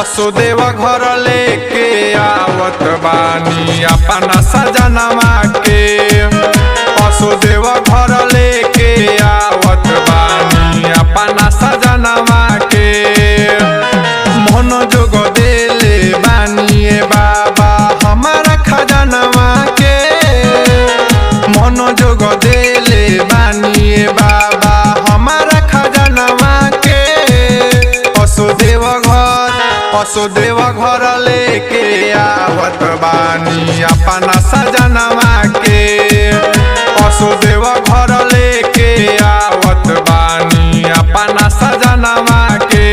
असुदेव घर लेके आवत बानी अपना सजनवा के। असुदेव घर लेके आवत बानी अपना सजनवा के। मन जोग देले बानी बाबा हमारा खजनवा के। मन जोग देले बानी बाबा हमारा खजनवा के। असुदेव घर लेके आवत बानी अपना सजनवा के। असुदेव घर लेके आवत बानी अपना सजनवा के।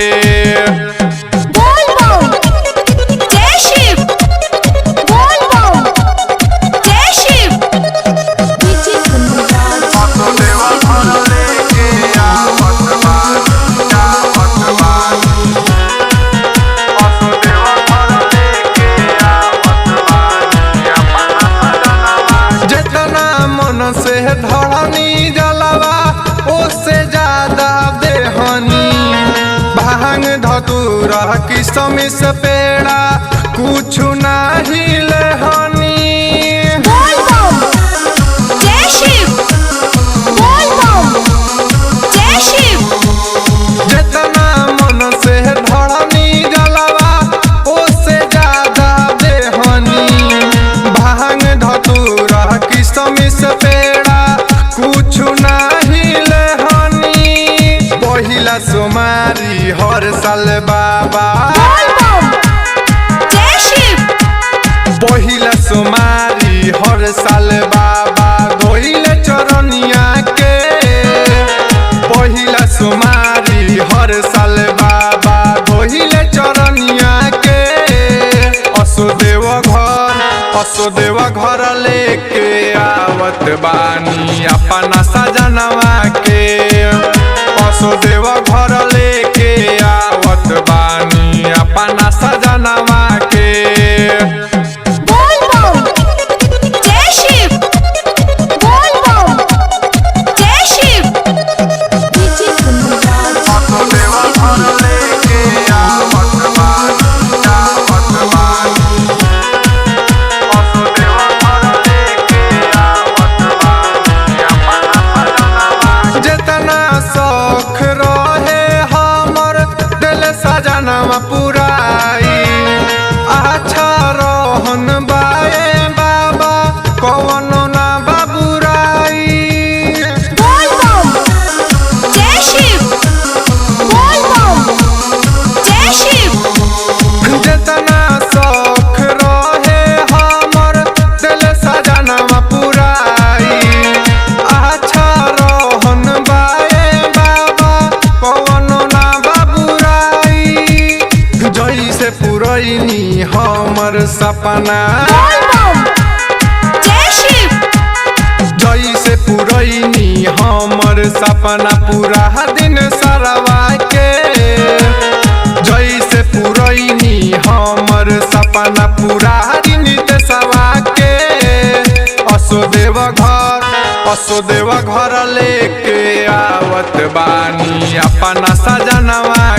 से धरनी जलवा उससे ज्यादा देहनी। भांग धतूरा किसमिस पेड़ा कुछ नहीं लेहनी। जितना मन से धरनी जलवा उससे ज्यादा देहनी। भांग धतूरा किसमिस पेड़ा कुछ नहीं लेहनी। पहिला सुमारी हर साल बाबा। पहिला सुमारी हर साल बाबा धोइले चरनिया के। पहिला सुमारी हर साल बाबा धोइले चरनिया के। असुदेव घर लेके आवत बानी अपना सजनवा के। असुदेव घर लेके आवत बानी अपना सजनवा के। सजनवा पुराई अच्छा रोहन बाए बाबा कौनो ना बाबुराई। जितना शौख रहे हमर दिल सजनवा पुराई। अच्छा रोहन बाए बाबा कौनो ना जैसे पुरैनी हमर सपना। जैसे पुरैनी हमर सपना पूरा दिन सरवा के। जैसे पुरैनी हमर सपना पूरा दिन देशवा के। असुदेव घर लेके आवत बानी अपना सजनवा